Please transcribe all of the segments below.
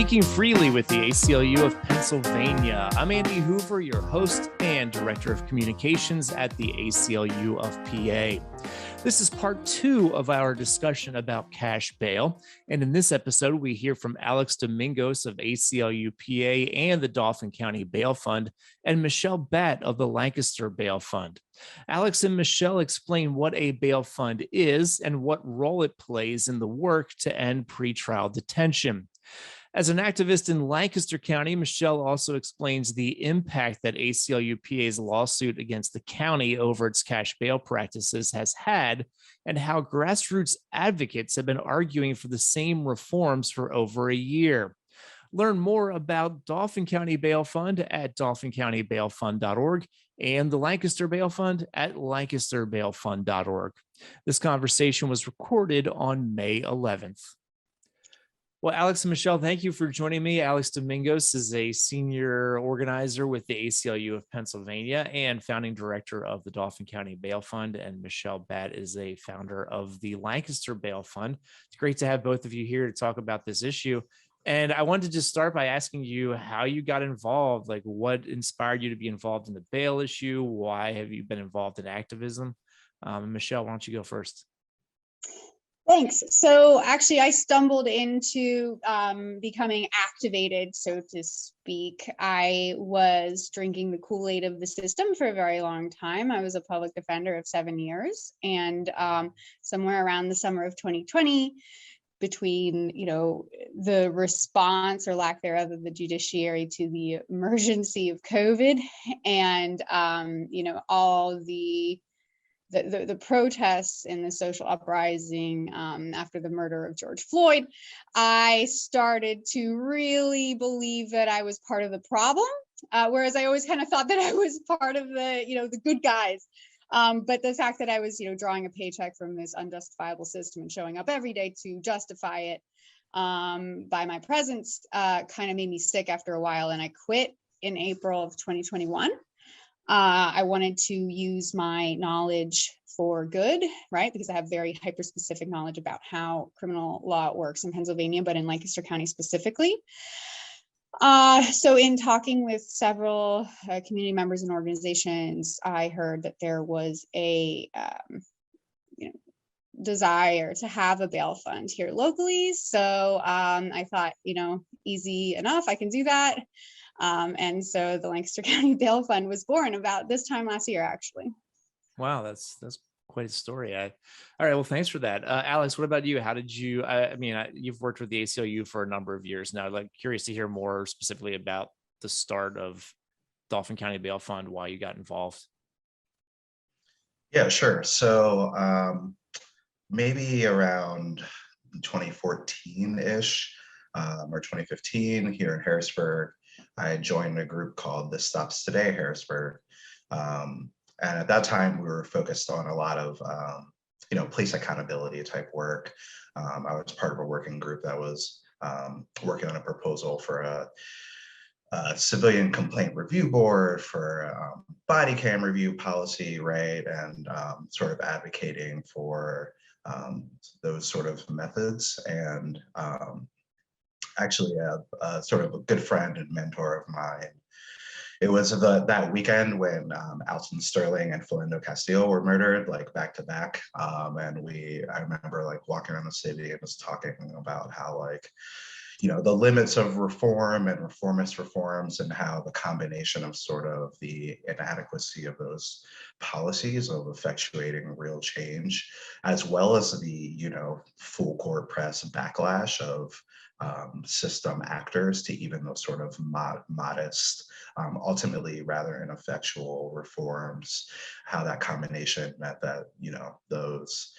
Speaking Freely with the ACLU of Pennsylvania. I'm Andy Hoover, your host and Director of Communications at the ACLU of PA. This is part 2 of our discussion about cash bail. And in this episode, we hear from Alex Domingos of ACLU-PA and the Dauphin County Bail Fund, and Michelle Batt of the Lancaster Bail Fund. Alex and Michelle explain what a bail fund is and what role it plays in the work to end pretrial detention. As an activist in Lancaster County, Michelle also explains the impact that ACLU-PA's lawsuit against the county over its cash bail practices has had, and how grassroots advocates have been arguing for the same reforms for over a year. Learn more about Dauphin County Bail Fund at dauphincountybailfund.org and the Lancaster Bail Fund at lancasterbailfund.org. This conversation was recorded on May 11th. Well, Alex and Michelle, thank you for joining me. Alex Domingos is a senior organizer with the ACLU of Pennsylvania and founding director of the Dauphin County Bail Fund, and Michelle Batt is a founder of the Lancaster Bail Fund. It's great to have both of you here to talk about this issue. And I wanted to just start by asking you how you got involved, like what inspired you to be involved in the bail issue? Why have you been involved in activism? Michelle, why don't you go first? Thanks. So actually, I stumbled into becoming activated, so to speak. I was drinking the Kool-Aid of the system for a very long time. I was a public defender of 7 years, and somewhere around the summer of 2020, between the response or lack thereof of the judiciary to the emergency of COVID, and all the protests and the social uprising after the murder of George Floyd, I started to really believe that I was part of the problem, whereas I always kind of thought that I was part of the good guys. But the fact that I was, drawing a paycheck from this unjustifiable system and showing up every day to justify it by my presence kind of made me sick after a while, and I quit in April of 2021. I wanted to use my knowledge for good, right? Because I have very hyper-specific knowledge about how criminal law works in Pennsylvania, but in Lancaster County specifically. So in talking with several community members and organizations, I heard that there was a desire to have a bail fund here locally. So I thought, easy enough, I can do that. And so the Lancaster County Bail Fund was born about this time last year, actually. Wow, that's quite a story. All right, well, thanks for that. Alex, what about you? How did you, you've worked with the ACLU for a number of years now. Like, curious to hear more specifically about the start of Dauphin County Bail Fund, why you got involved. Yeah, sure. So maybe around 2014-ish or 2015 here in Harrisburg, I joined a group called This Stops Today Harrisburg. And at that time, we were focused on a lot of, police accountability type work. I was part of a working group that was working on a proposal for a civilian complaint review board, for body cam review policy, right? And sort of advocating for those sort of methods. And actually a sort of a good friend and mentor of mine. It was that weekend when Alton Sterling and Philando Castile were murdered, like back to back. And I remember like walking around the city and just talking about how the limits of reform and reformist reforms, and how the combination of sort of the inadequacy of those policies of effectuating real change, as well as the, full court press backlash of system actors to even those sort of modest, ultimately rather ineffectual reforms, how that combination meant that, those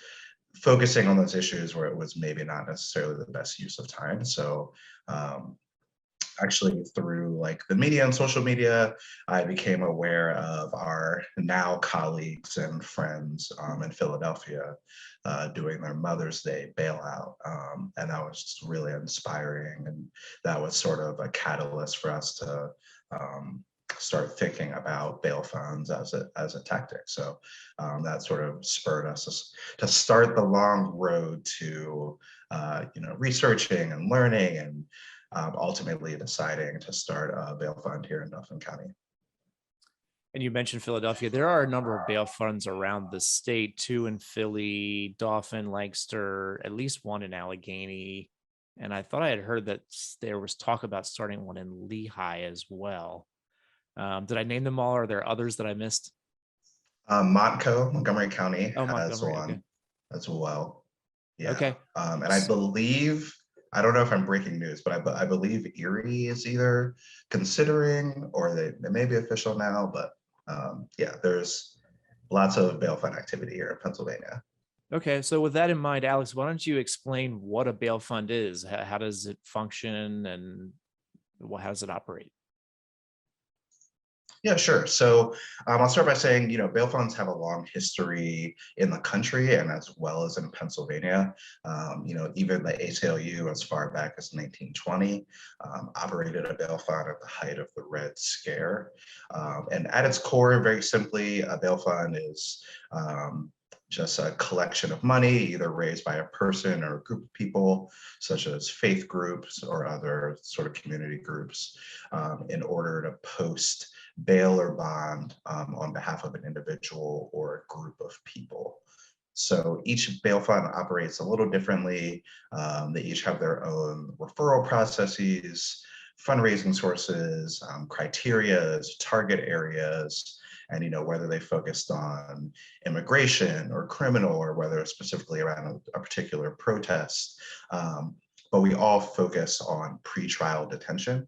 focusing on those issues where it was maybe not necessarily the best use of time. So actually through like the media and social media, I became aware of our now colleagues and friends in Philadelphia doing their Mother's Day bailout. And that was just really inspiring. And that was sort of a catalyst for us to start thinking about bail funds as a tactic. So that sort of spurred us to start the long road to researching and learning and ultimately deciding to start a bail fund here in Dauphin County. And you mentioned Philadelphia. There are a number of bail funds around the state, two in Philly, Dauphin, Lancaster, at least one in Allegheny. And I thought I had heard that there was talk about starting one in Lehigh as well. Did I name them all? Or are there others that I missed? Montgomery County has Montgomery, one okay. as well. Yeah. Okay. And I believe, I don't know if I'm breaking news, but I believe Erie is either considering or they may be official now, but yeah, there's lots of bail fund activity here in Pennsylvania. Okay, so with that in mind, Alex, why don't you explain what a bail fund is? How does it function and how does it operate? Yeah, sure. So I'll start by saying, bail funds have a long history in the country and as well as in Pennsylvania. Even the ACLU, as far back as 1920, operated a bail fund at the height of the Red Scare. And at its core, very simply, a bail fund is just a collection of money, either raised by a person or a group of people, such as faith groups or other sort of community groups, in order to post bail or bond on behalf of an individual or a group of people. So each bail fund operates a little differently. They each have their own referral processes, fundraising sources, criteria, target areas, and whether they focused on immigration or criminal, or whether it's specifically around a particular protest. But we all focus on pretrial detention,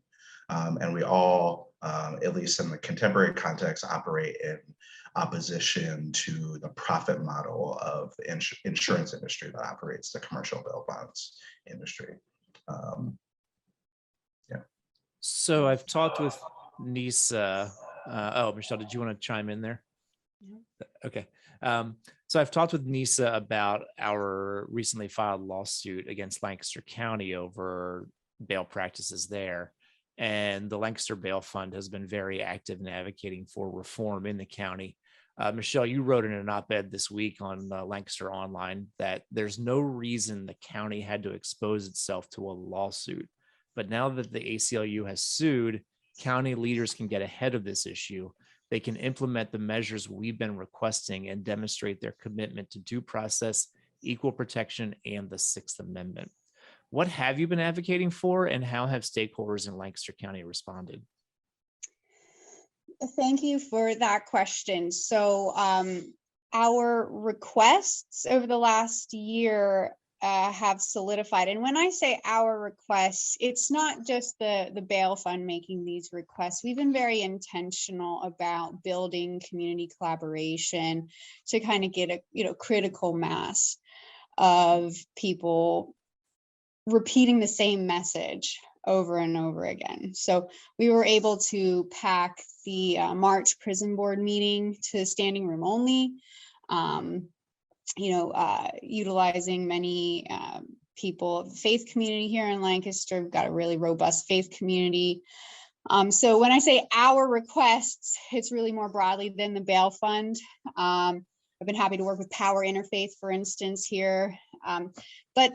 and we all, at least in the contemporary context, operate in opposition to the profit model of the insurance industry that operates the commercial bail bonds industry. Yeah. So I've talked with NISA. Michelle, did you want to chime in there? Yeah. Okay. So I've talked with NISA about our recently filed lawsuit against Lancaster County over bail practices there. And the Lancaster Bail Fund has been very active in advocating for reform in the county. Michelle, you wrote in an op-ed this week on Lancaster Online that there's no reason the county had to expose itself to a lawsuit. But now that the ACLU has sued, county leaders can get ahead of this issue. They can implement the measures we've been requesting and demonstrate their commitment to due process, equal protection, and the Sixth Amendment. What have you been advocating for, and how have stakeholders in Lancaster County responded? Thank you for that question. So our requests over the last year have solidified. And when I say our requests, it's not just the bail fund making these requests. We've been very intentional about building community collaboration to kind of get a critical mass of people repeating the same message over and over again. So we were able to pack the March prison board meeting to standing room only, utilizing many people of the faith community here in Lancaster. We've got a really robust faith community. So when I say our requests, it's really more broadly than the bail fund. I've been happy to work with Power Interfaith, for instance, here. But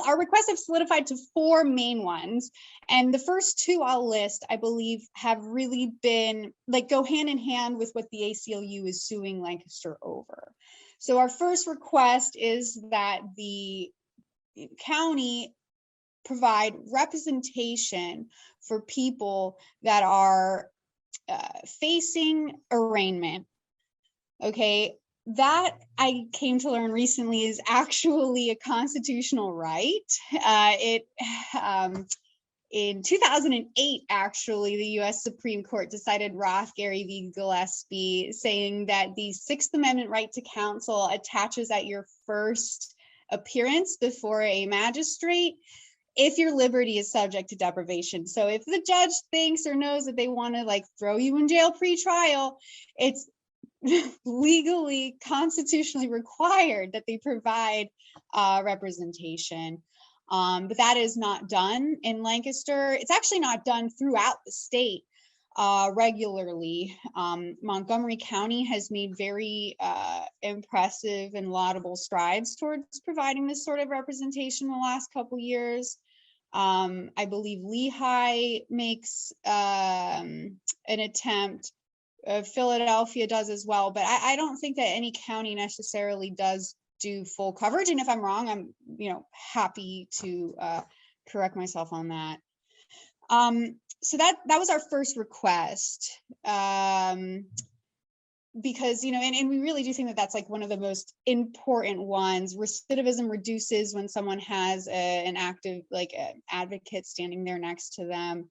our requests have solidified to 4 main ones. And the first 2 I'll list, I believe, have really been go hand in hand with what the ACLU is suing Lancaster over. So our first request is that the county provide representation for people that are facing arraignment. Okay. That I came to learn recently is actually a constitutional right. In 2008, actually, the U.S. Supreme Court decided Roth, Gary v. Gillespie, saying that the Sixth Amendment right to counsel attaches at your first appearance before a magistrate if your liberty is subject to deprivation. So if the judge thinks or knows that they want to throw you in jail pre-trial, it's legally, constitutionally required that they provide representation. But that is not done in Lancaster. It's actually not done throughout the state regularly. Montgomery County has made very impressive and laudable strides towards providing this sort of representation in the last couple years. I believe Lehigh makes an attempt. Philadelphia does as well, but I don't think that any county necessarily does do full coverage. And if I'm wrong, I'm happy to correct myself on that. So that was our first request, because and we really do think that that's like one of the most important ones. Recidivism reduces when someone has an active advocate standing there next to them.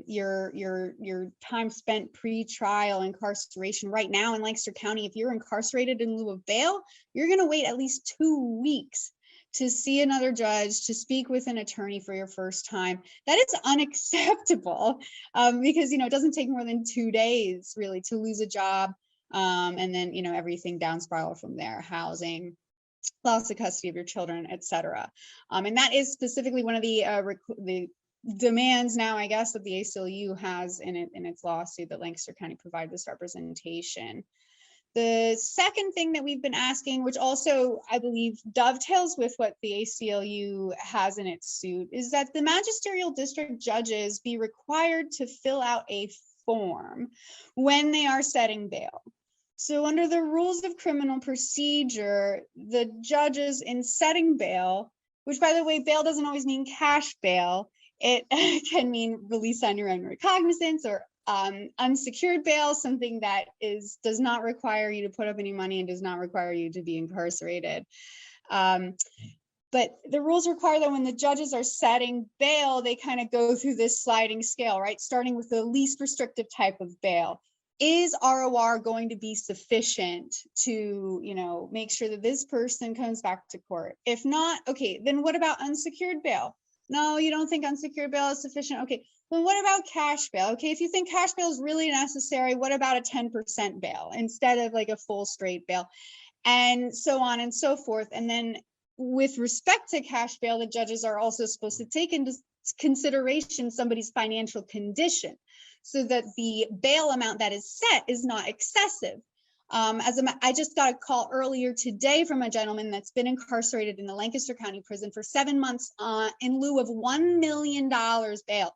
Your time spent pre-trial incarceration right now in Lancaster County, if you're incarcerated in lieu of bail, you're going to wait at least 2 weeks to see another judge, to speak with an attorney for your first time. That is unacceptable, because it doesn't take more than 2 days really to lose a job, and then everything down spiral from there: housing, loss of custody of your children, etc. And that is specifically one of the demands now, I guess, that the ACLU has in its lawsuit, that Lancaster County provide this representation. The second thing that we've been asking, which also I believe dovetails with what the ACLU has in its suit, is that the magisterial district judges be required to fill out a form when they are setting bail. So under the rules of criminal procedure, the judges in setting bail, which, by the way, bail doesn't always mean cash bail. It can mean release on your own recognizance, or unsecured bail, something that does not require you to put up any money and does not require you to be incarcerated. But the rules require that when the judges are setting bail, they kind of go through this sliding scale, right? Starting with the least restrictive type of bail. Is ROR going to be sufficient to, make sure that this person comes back to court? If not, okay, then what about unsecured bail? No, you don't think unsecured bail is sufficient? Okay, well, what about cash bail? Okay, if you think cash bail is really necessary, what about a 10% bail instead of like a full straight bail? And so on and so forth. And then with respect to cash bail, the judges are also supposed to take into consideration somebody's financial condition, so that the bail amount that is set is not excessive. I just got a call earlier today from a gentleman that's been incarcerated in the Lancaster County prison for 7 months in lieu of $1 million bail.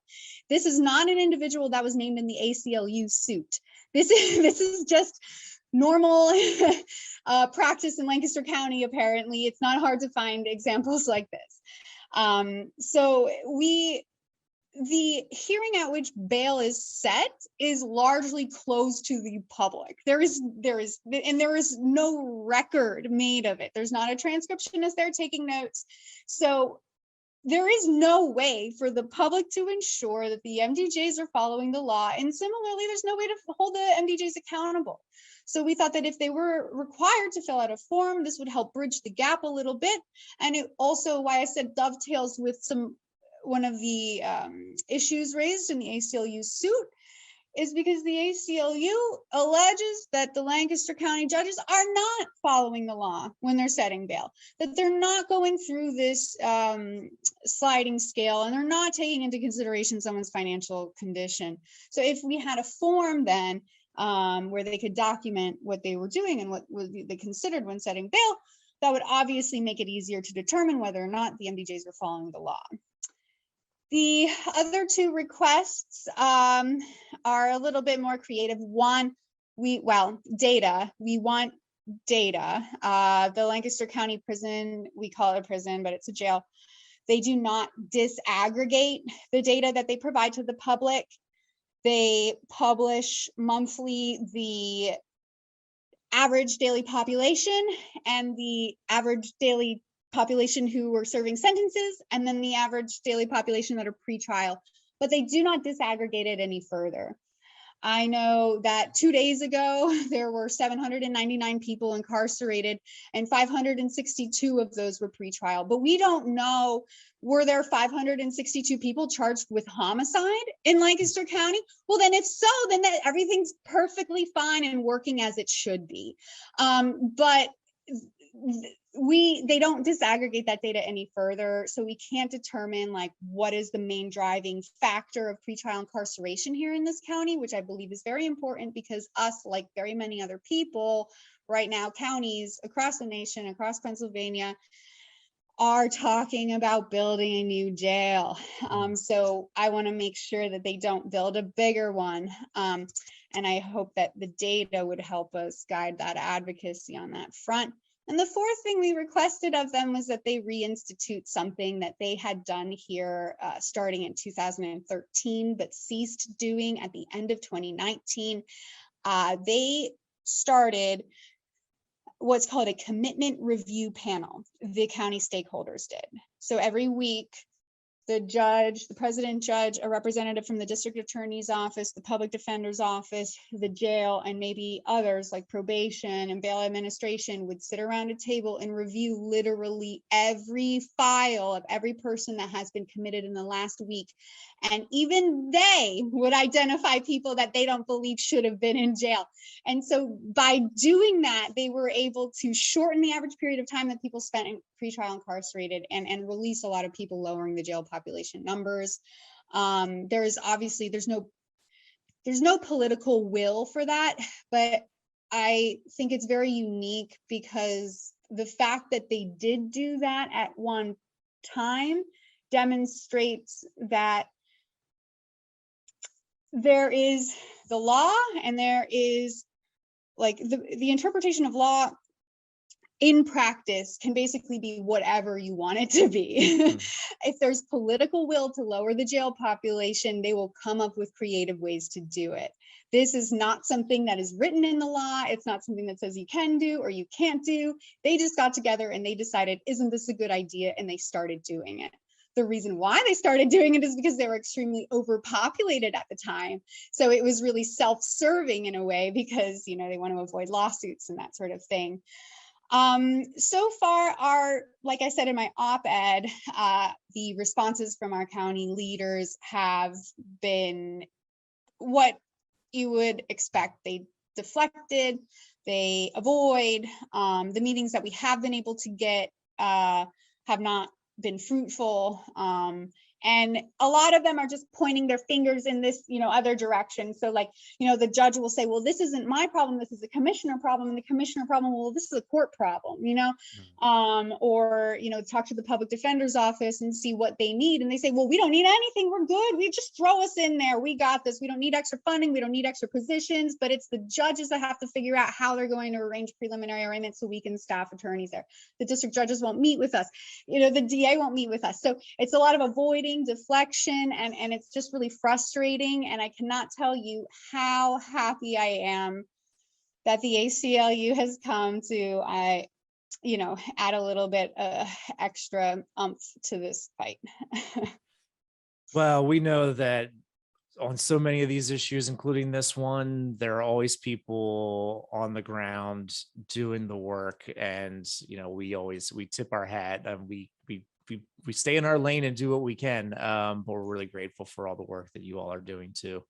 This is not an individual that was named in the ACLU suit. This is just normal practice in Lancaster County. Apparently, it's not hard to find examples like this. So the hearing at which bail is set is largely closed to the public. There is no record made of it. There's not a transcriptionist there taking notes. So there is no way for the public to ensure that the MDJs are following the law. And similarly, there's no way to hold the MDJs accountable. So we thought that if they were required to fill out a form, this would help bridge the gap a little bit. And it also, why I said dovetails with one of the issues raised in the ACLU suit, is because the ACLU alleges that the Lancaster County judges are not following the law when they're setting bail, that they're not going through this sliding scale, and they're not taking into consideration someone's financial condition. So if we had a form then where they could document what they were doing and what they considered when setting bail, that would obviously make it easier to determine whether or not the MDJs were following the law. The other two requests are a little bit more creative. One, data. We want data. The Lancaster County prison, we call it a prison, but it's a jail. They do not disaggregate the data that they provide to the public. They publish monthly the average daily population and the average daily population who were serving sentences, and then the average daily population that are pre-trial, but they do not disaggregate it any further. I know that 2 days ago, there were 799 people incarcerated, and 562 of those were pre-trial, but we don't know, were there 562 people charged with homicide in Lancaster County? Well, then if so, then everything's perfectly fine and working as it should be. But they don't disaggregate that data any further, so we can't determine like what is the main driving factor of pretrial incarceration here in this county, which I believe is very important, because us, like very many other people right now, counties across the nation, across Pennsylvania, are talking about building a new jail. So I want to make sure that they don't build a bigger one. And I hope that the data would help us guide that advocacy on that front. And the fourth thing we requested of them was that they reinstitute something that they had done here starting in 2013, but ceased doing at the end of 2019. They started what's called a commitment review panel. The county stakeholders did. So every week, the judge, the president judge, a representative from the district attorney's office, the public defender's office, the jail, and maybe others like probation and bail administration would sit around a table and review literally every file of every person that has been committed in the last week. And even they would identify people that they don't believe should have been in jail. And so by doing that, they were able to shorten the average period of time that people spent in pretrial incarcerated and release a lot of people, lowering the jail population numbers. There's no political will for that, but I think it's very unique because the fact that they did do that at one time demonstrates that there is the law and there is like the interpretation of law in practice can basically be whatever you want it to be. If there's political will to lower the jail population, they will come up with creative ways to do it. This is not something that is written in the law. It's not something that says you can do or you can't do. They just got together and they decided, isn't this a good idea? And they started doing it. The reason why they started doing it is because they were extremely overpopulated at the time. So it was really self-serving in a way because, you know, they want to avoid lawsuits and that sort of thing. So far, like I said in my op-ed, the responses from our county leaders have been what you would expect. They deflected, they avoid. The meetings that we have been able to get have not been fruitful. And a lot of them are just pointing their fingers in this, you know, other direction. So like, you know, the judge will say, well, this isn't my problem. This is a commissioner problem. And the commissioner problem, well, this is a court problem, you know, or, you know, talk to the public defender's office and see what they need. And they say, well, we don't need anything. We're good. We just throw us in there. We got this. We don't need extra funding. We don't need extra positions, but it's the judges that have to figure out how they're going to arrange preliminary arraignments so we can staff attorneys there. The district judges won't meet with us. You know, the DA won't meet with us. So it's a lot of avoiding, deflection, and it's just really frustrating. And I cannot tell you how happy I am that the ACLU has come to, you know, add a little bit extra oomph to this fight. Well, we know that on so many of these issues, including this one, there are always people on the ground doing the work. And, you know, we tip our hat and we stay in our lane and do what we can. But we're really grateful for all the work that you all are doing too.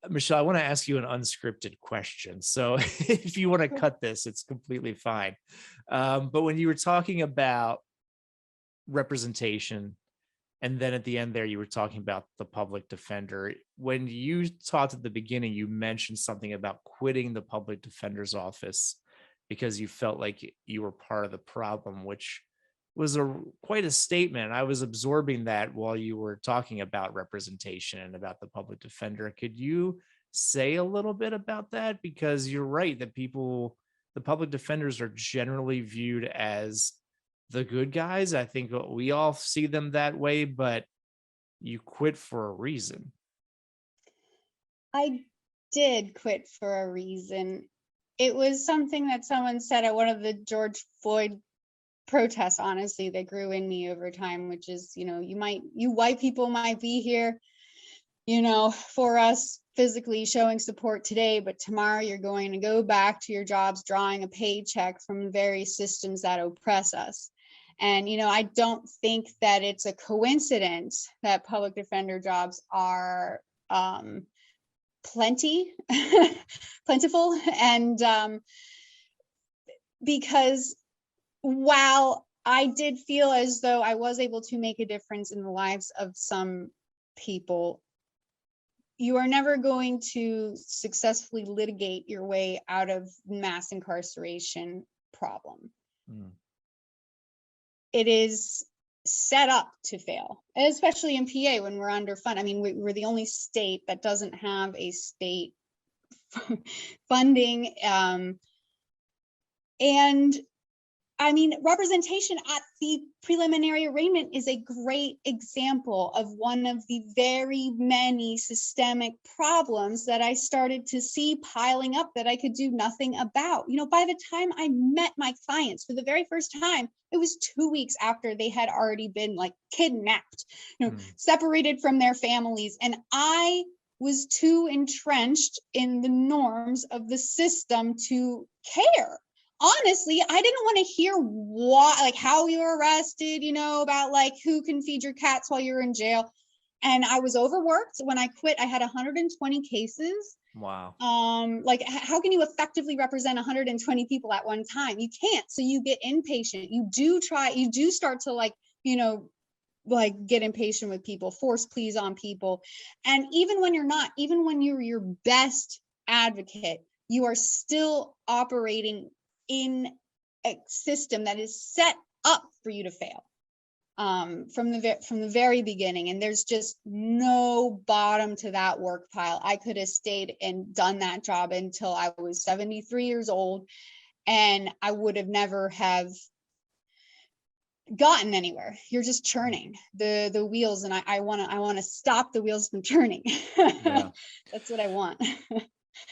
Michelle, I want to ask you an unscripted question. So if you want to cut this, it's completely fine. But when you were talking about representation, and then at the end there, you were talking about the public defender. When you talked at the beginning, you mentioned something about quitting the public defender's office because you felt like you were part of the problem, which was quite a statement. I was absorbing that while you were talking about representation and about the public defender. Could you say a little bit about that? Because you're right that the public defenders are generally viewed as the good guys. I think we all see them that way, but you quit for a reason. I did quit for a reason. It was something that someone said at one of the George Floyd protests, honestly, that grew in me over time, which is, you know, you white people might be here, you know, for us physically showing support today, but tomorrow you're going to go back to your jobs drawing a paycheck from the very systems that oppress us. And, you know, I don't think that it's a coincidence that public defender jobs are plentiful. And because while I did feel as though I was able to make a difference in the lives of some people, you are never going to successfully litigate your way out of mass incarceration problem. it is set up to fail, especially in PA when we're underfunded. I mean, we're the only state that doesn't have a state funding. And I mean, representation at the preliminary arraignment is a great example of one of the very many systemic problems that I started to see piling up that I could do nothing about. You know, by the time I met my clients for the very first time, it was 2 weeks after they had already been like kidnapped, separated from their families. And I was too entrenched in the norms of the system to care. Honestly, I didn't want to hear why, like how you were arrested, you know, about like who can feed your cats while you're in jail. And I was overworked. When I quit, I had 120 cases. Wow. Like how can you effectively represent 120 people at one time? You can't. So you get impatient. You do start to like, you know, like get impatient with people, force pleas on people. And even when you're not, even when you're your best advocate, you are still operating in a system that is set up for you to fail from the very beginning. And there's just no bottom to that work pile. I could have stayed and done that job until I was 73 years old, and I would have never have gotten anywhere. You're just churning the wheels, and I want to stop the wheels from turning. Yeah. That's what I want.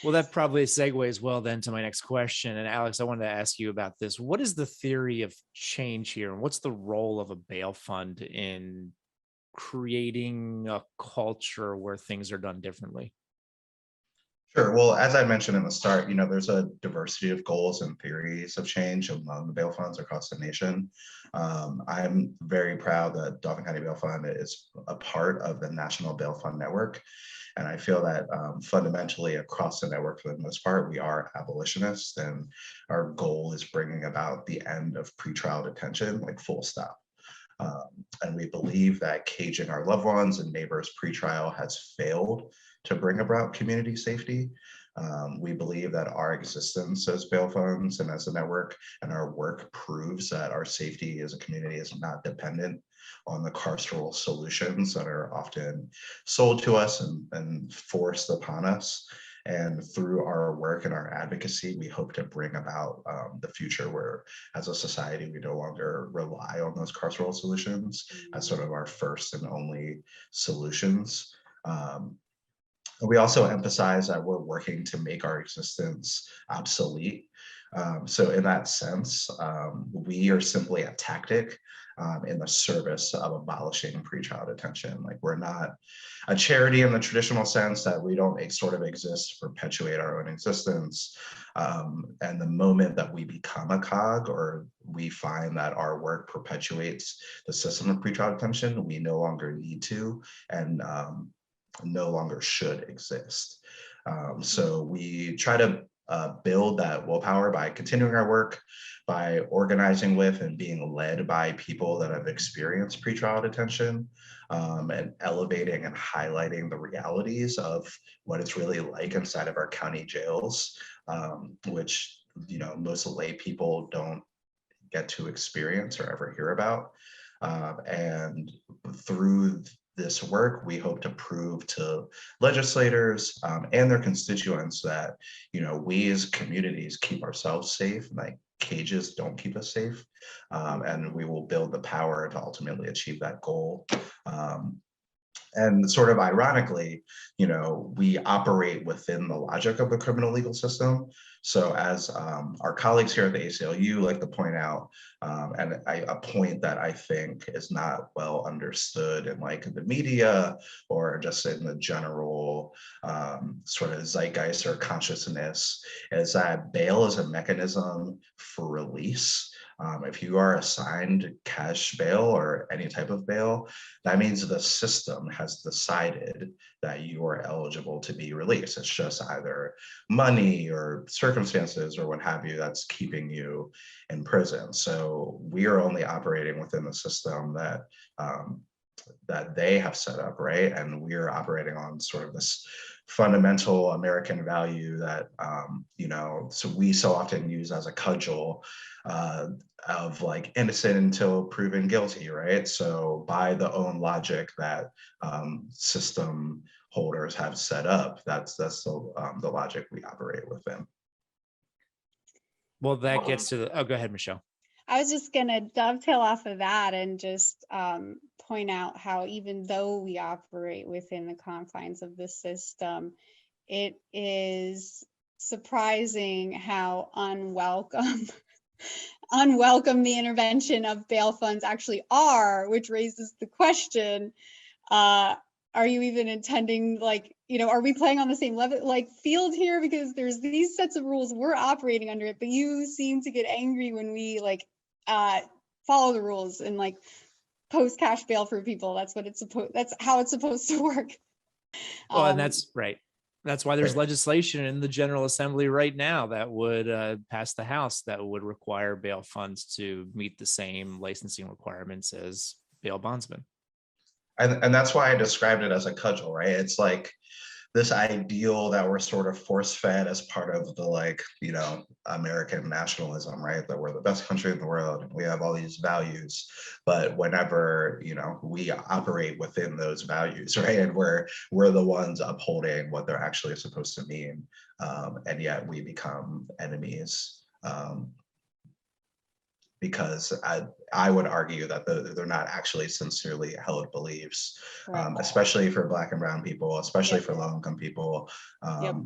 Well, that probably segues well then to my next question. And Alex, I wanted to ask you about this. What is the theory of change here? And what's the role of a bail fund in creating a culture where things are done differently? Sure. Well, as I mentioned in the start, you know, there's a diversity of goals and theories of change among the bail funds across the nation. I'm very proud that Dauphin County Bail Fund is a part of the National Bail Fund Network. And I feel that fundamentally across the network, for the most part, we are abolitionists, and our goal is bringing about the end of pretrial detention, like full stop. And we believe that caging our loved ones and neighbors pretrial has failed to bring about community safety. We believe that our existence as bail funds and as a network and our work proves that our safety as a community is not dependent on the carceral solutions that are often sold to us and forced upon us. And through our work and our advocacy, we hope to bring about the future where, as a society, we no longer rely on those carceral solutions as sort of our first and only solutions. We also emphasize that we're working to make our existence obsolete. So in that sense, we are simply a tactic in the service of abolishing pretrial detention. Like, we're not a charity in the traditional sense that we don't sort of exist to perpetuate our own existence. And the moment that we become a cog, or we find that our work perpetuates the system of pretrial detention, we no longer need to and no longer should exist. So we try to build that willpower by continuing our work, by organizing with and being led by people that have experienced pretrial detention, and elevating and highlighting the realities of what it's really like inside of our county jails, which, you know, most lay people don't get to experience or ever hear about. And through this work, we hope to prove to legislators and their constituents that, you know, we as communities keep ourselves safe, like cages don't keep us safe, and we will build the power to ultimately achieve that goal. And sort of ironically, you know, we operate within the logic of the criminal legal system. So as our colleagues here at the ACLU like to point out, and a point that I think is not well understood in like the media or just in the general sort of zeitgeist or consciousness, is that bail is a mechanism for release. If you are assigned cash bail or any type of bail, that means the system has decided that you are eligible to be released. It's just either money or circumstances or what have you that's keeping you in prison. So we are only operating within the system that that they have set up, right? And we're operating on sort of this fundamental American value that, so we so often use as a cudgel, of like innocent until proven guilty, right? So by the own logic that system holders have set up, that's the logic we operate within. Well, that gets to the, oh, go ahead, Michelle. I was just going to dovetail off of that and just point out how even though we operate within the confines of the system, it is surprising how unwelcome the intervention of bail funds actually are, which raises the question, are you even intending, like, are we playing on the same level, like, field here? Because there's these sets of rules, we're operating under it, but you seem to get angry when we like follow the rules and like post cash bail for people. That's how it's supposed to work. Well, and that's right. That's why there's legislation in the General Assembly right now that would pass the House that would require bail funds to meet the same licensing requirements as bail bondsmen. And that's why I described it as a cudgel, right? It's like this ideal that we're sort of force fed as part of the American nationalism, right? That we're the best country in the world and we have all these values. But whenever, we operate within those values, right? And we're the ones upholding what they're actually supposed to mean. And yet we become enemies. Because I would argue that they're not actually sincerely held beliefs, right. Especially for Black and brown people, especially for low-income people,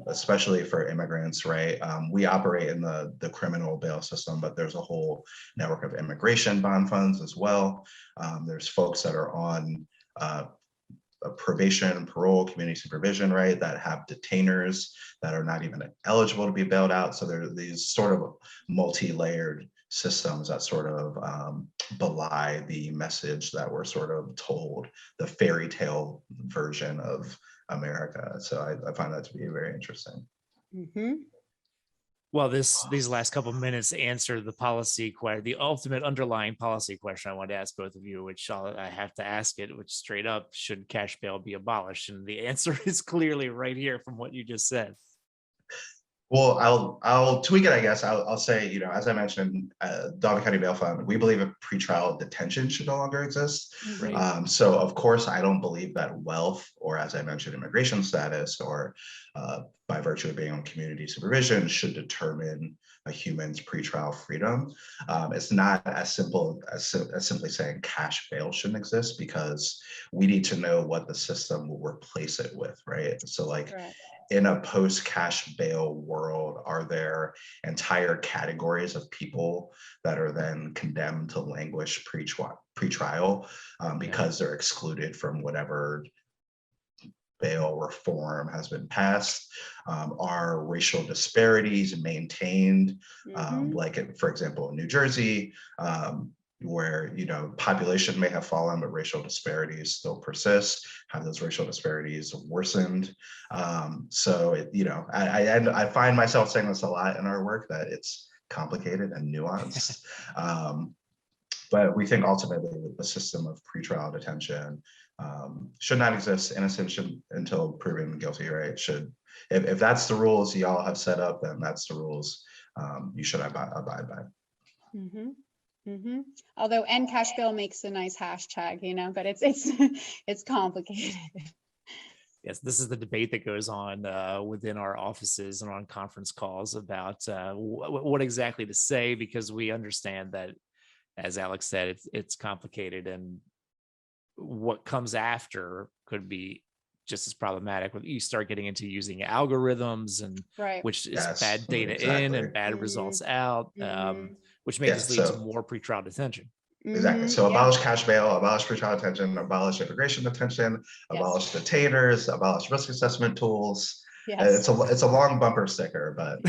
especially for immigrants, right? We operate in the criminal bail system, but there's a whole network of immigration bond funds as well. There's folks that are on probation, parole, community supervision, right, that have detainers that are not even eligible to be bailed out. So there are these sort of multi-layered systems that sort of belie the message that we're sort of told, the fairy tale version of America. So I find that to be very interesting. Mm-hmm. Well, these last couple of minutes answer the ultimate underlying policy question I wanted to ask both of you, which I have to ask it, which straight up, should cash bail be abolished? And the answer is clearly right here from what you just said. Well, I'll tweak it, I guess. I'll say, as I mentioned, Dauphin County Bail Fund, we believe a pretrial detention should no longer exist. Right. So, of course, I don't believe that wealth, or as I mentioned, immigration status, or by virtue of being on community supervision, should determine a human's pretrial freedom. It's not as simple as simply saying cash bail shouldn't exist, because we need to know what the system will replace it with, right? So, Correct. In a post-cash bail world, are there entire categories of people that are then condemned to languish pre-trial because they're excluded from whatever bail reform has been passed? Are racial disparities maintained? For example, in New Jersey, where population may have fallen, but racial disparities still persist. Have those racial disparities worsened? So I find myself saying this a lot in our work, that it's complicated and nuanced. But we think ultimately that the system of pretrial detention should not exist. Innocent until proven guilty, right? If that's the rules y'all have set up, then that's the rules you should abide by. Mm-hmm. Mm-hmm. Although end cash bail makes a nice hashtag, but it's complicated. Yes, this is the debate that goes on within our offices and on conference calls about what exactly to say, because we understand that, as Alex said, it's complicated, and what comes after could be just as problematic when you start getting into using algorithms, and which is bad data in and bad results out, which may just lead to more pretrial detention. Exactly. So abolish cash bail, abolish pretrial detention, abolish immigration detention, abolish detainers, abolish risk assessment tools. It's a long bumper sticker, but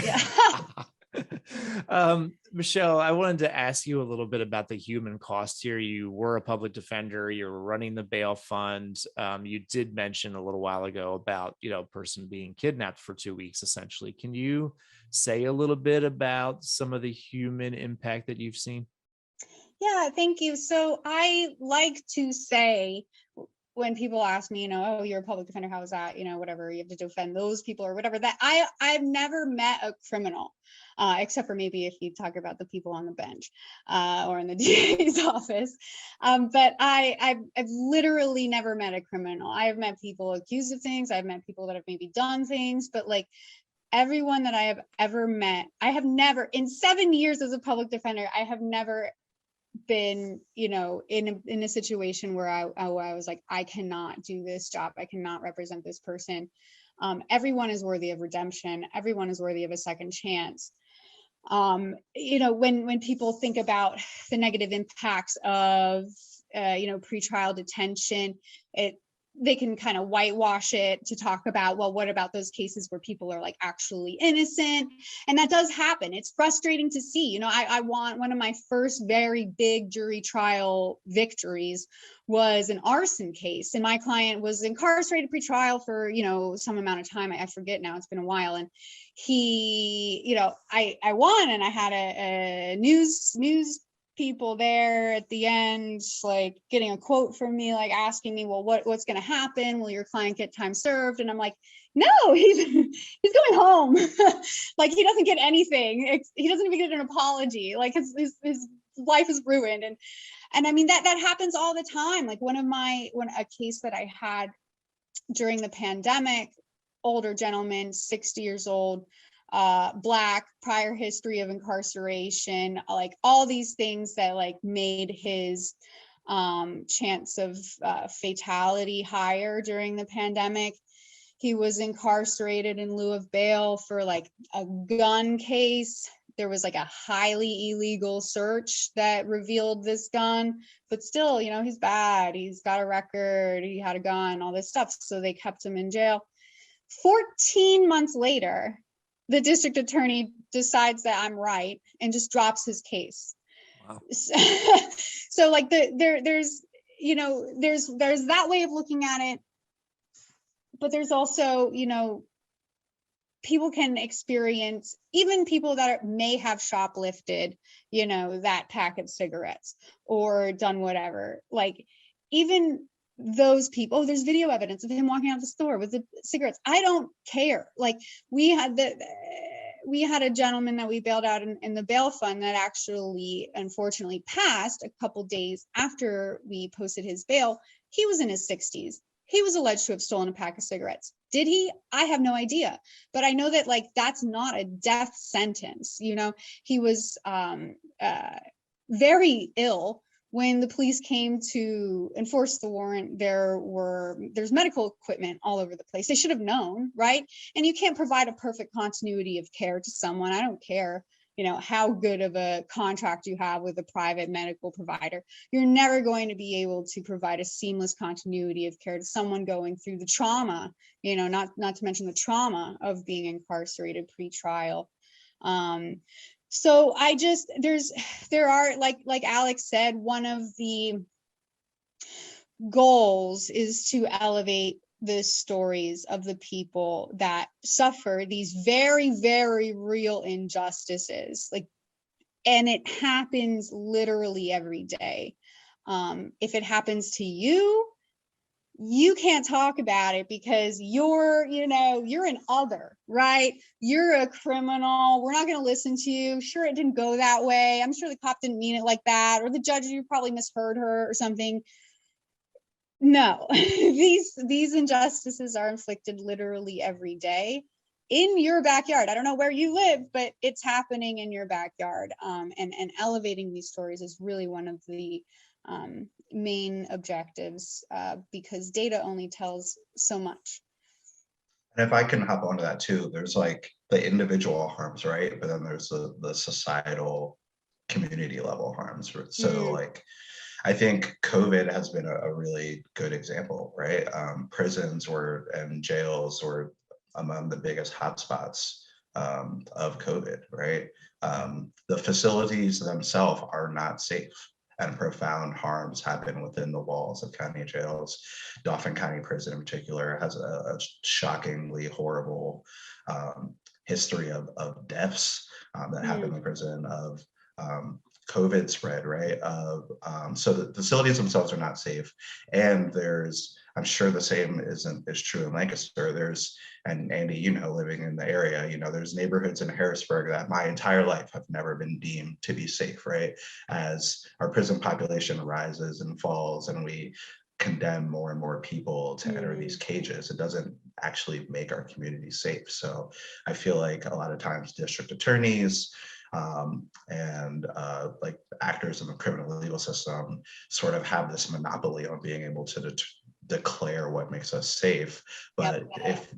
Michelle, I wanted to ask you a little bit about the human cost here. You were a public defender, you were running the bail fund. You did mention a little while ago about, a person being kidnapped for 2 weeks, essentially. Can you say a little bit about some of the human impact that you've seen? Yeah, thank you. So I like to say when people ask me, oh, you're a public defender, how is that? Whatever, you have to defend those people or whatever, that I've never met a criminal, except for maybe if you talk about the people on the bench or in the DA's office. But I've literally never met a criminal. I have met people accused of things. I've met people that have maybe done things, but like everyone that I have ever met, I have never, in 7 years as a public defender, I have never been, in a situation where I was like, I cannot do this job. I cannot represent this person. Everyone is worthy of redemption. Everyone is worthy of a second chance. When people think about the negative impacts of, pretrial detention, they can kind of whitewash it to talk about, well, what about those cases where people are like actually innocent? And that does happen. It's frustrating to see. I want, one of my first very big jury trial victories was an arson case. And my client was incarcerated pretrial for, some amount of time. I forget now, it's been a while. And he, I won, and I had a news people there at the end, like getting a quote from me, like asking me, well, what's going to happen? Will your client get time served? And I'm like, no, he's going home. Like, he doesn't get anything. He doesn't even get an apology. Like his life is ruined. And I mean, that happens all the time. Like a case that I had during the pandemic, older gentleman, 60 years old, Black, prior history of incarceration, like all these things that like made his chance of fatality higher during the pandemic. He was incarcerated in lieu of bail for like a gun case. There was like a highly illegal search that revealed this gun, but still, he's bad. He's got a record. He had a gun, all this stuff. So they kept him in jail. 14 months later, the district attorney decides that I'm right and just drops his case. Wow. So like there's that way of looking at it, but there's also, people can experience, even people that may have shoplifted, that pack of cigarettes or done whatever, like even those people, there's video evidence of him walking out of the store with the cigarettes. I don't care. Like we had a gentleman that we bailed out in the bail fund that actually unfortunately passed a couple days after we posted his bail. He was in his 60s. He was alleged to have stolen a pack of cigarettes. Did he? I have no idea. But I know that like that's not a death sentence. He was very ill. When the police came to enforce the warrant, there's medical equipment all over the place. They should have known, right? And you can't provide a perfect continuity of care to someone. I don't care, how good of a contract you have with a private medical provider. You're never going to be able to provide a seamless continuity of care to someone going through the trauma, not to mention the trauma of being incarcerated pre-trial. So there are, like Alex said, one of the goals is to elevate the stories of the people that suffer these very, very real injustices. And it happens literally every day. If it happens to you, you can't talk about it because you're an other, right? You're a criminal. We're not going to listen to you. Sure, it didn't go that way. I'm sure the cop didn't mean it like that, or the judge, you probably misheard her or something. No, these injustices are inflicted literally every day in your backyard. I don't know where you live, but it's happening in your backyard. And elevating these stories is really one of the main objectives, because data only tells so much. And if I can hop onto that too, there's like the individual harms, right? But then there's the societal community level harms. So like, I think COVID has been a really good example, right? Prisons and jails were among the biggest hotspots of COVID, right? The facilities themselves are not safe, and profound harms happen within the walls of county jails. Dauphin County Prison in particular has a shockingly horrible history of deaths that happen in the prison, of COVID spread, right? So the facilities themselves are not safe, and there's I'm sure the same is true in Lancaster. And Andy, living in the area, there's neighborhoods in Harrisburg that my entire life have never been deemed to be safe, right? As our prison population rises and falls and we condemn more and more people to enter these cages, it doesn't actually make our community safe. So I feel like a lot of times district attorneys and like actors in the criminal legal system sort of have this monopoly on being able to declare what makes us safe. But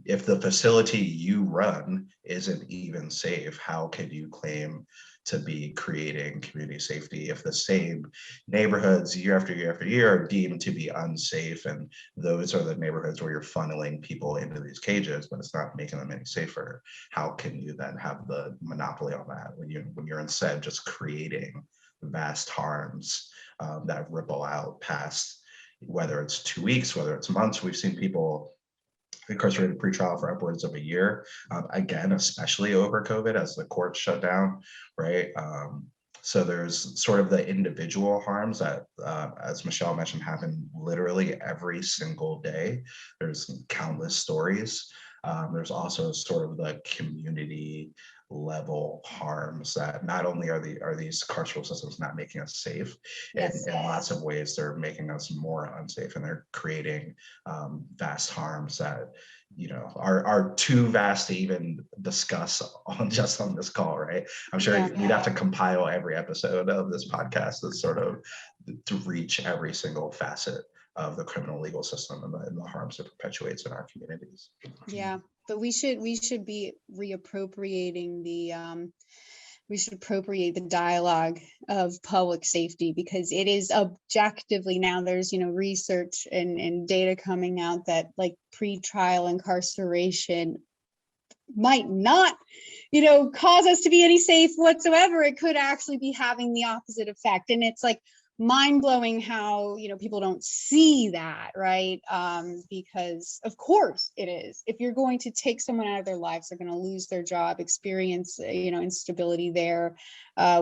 if the facility you run isn't even safe, how can you claim to be creating community safety if the same neighborhoods year after year after year are deemed to be unsafe, and those are the neighborhoods where you're funneling people into these cages, but it's not making them any safer? How can you then have the monopoly on that when you're instead just creating vast harms that ripple out past, whether it's 2 weeks, whether it's months? We've seen people incarcerated pretrial for upwards of a year, again, especially over COVID as the courts shut down, right? So there's sort of the individual harms that, as Michelle mentioned, happen literally every single day. There's countless stories. There's also sort of the community level harms that not only are these carceral systems not making us safe, in lots of ways they're making us more unsafe, and they're creating vast harms that are too vast to even discuss on this call, right? I'm sure we'd have to compile every episode of this podcast to sort of to reach every single facet of the criminal legal system and the harms it perpetuates in our communities. Yeah, but we should be reappropriating we should appropriate the dialogue of public safety, because it is objectively, now there's research and data coming out that like pretrial incarceration might not cause us to be any safe whatsoever. It could actually be having the opposite effect, and it's like mind-blowing how people don't see that, right? Because of course it is. If you're going to take someone out of their lives, they're going to lose their job, experience instability there,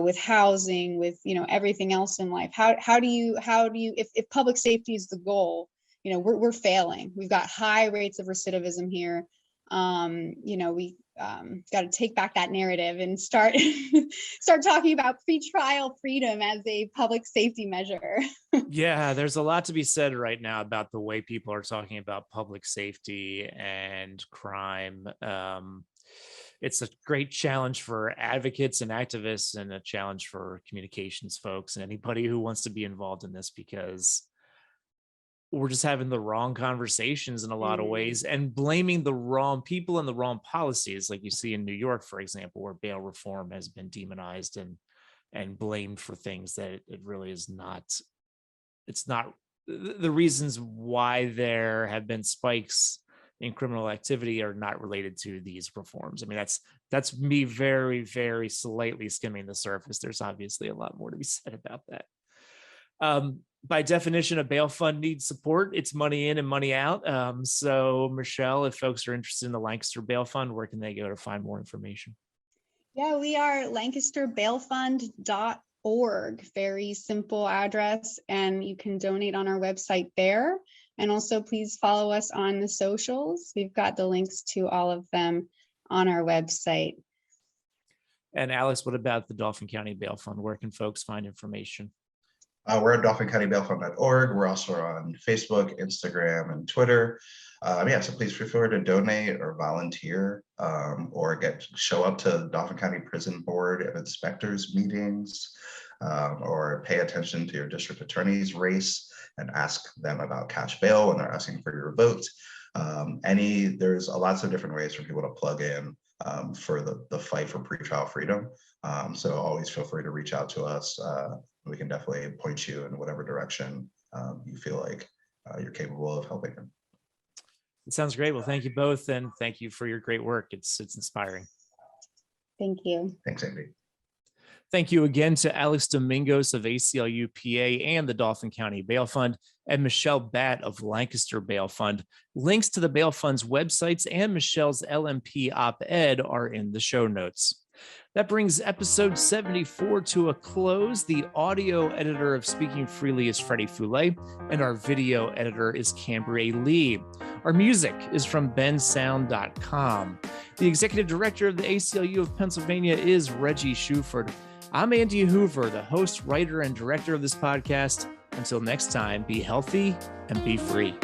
with housing, with everything else in life. How do you if public safety is the goal, we're failing. We've got high rates of recidivism here. We got to take back that narrative and start talking about pretrial freedom as a public safety measure. Yeah, there's a lot to be said right now about the way people are talking about public safety and crime. It's a great challenge for advocates and activists, and a challenge for communications folks and anybody who wants to be involved in this, because we're just having the wrong conversations in a lot of ways, and blaming the wrong people and the wrong policies, like you see in New York, for example, where bail reform has been demonized and blamed for things that it really is not. It's not the reasons why there have been spikes in criminal activity are not related to these reforms. I mean, that's me very, very slightly skimming the surface. There's obviously a lot more to be said about that. By definition, a bail fund needs support. It's money in and money out. So Michelle, if folks are interested in the Lancaster Bail Fund, where can they go to find more information? Yeah, we are lancasterbailfund.org. Very simple address, and you can donate on our website there. And also please follow us on the socials. We've got the links to all of them on our website. And Alex, what about the Dauphin County Bail Fund? Where can folks find information? We're at dauphincountybailfund.org. We're also on Facebook, Instagram, and Twitter. So please feel free to donate or volunteer, or show up to Dauphin County Prison Board and inspectors meetings, or pay attention to your district attorney's race and ask them about cash bail when they're asking for your vote. There's lots of different ways for people to plug in for the fight for pretrial freedom. So always feel free to reach out to us. We can definitely point you in whatever direction you feel like you're capable of helping them. It sounds great. Well, thank you both, and thank you for your great work. It's inspiring. Thank you. Thanks, Andy. Thank you again to Alex Domingos of ACLU-PA and the Dauphin County Bail Fund, and Michelle Batt of Lancaster Bail Fund. Links to the Bail Fund's websites and Michelle's LMP op-ed are in the show notes. That brings episode 74 to a close. The audio editor of Speaking Freely is Freddie Foulet, and our video editor is Cambria Lee. Our music is from bensound.com. The executive director of the ACLU of Pennsylvania is Reggie Shuford. I'm Andy Hoover, the host, writer, and director of this podcast. Until next time, be healthy and be free.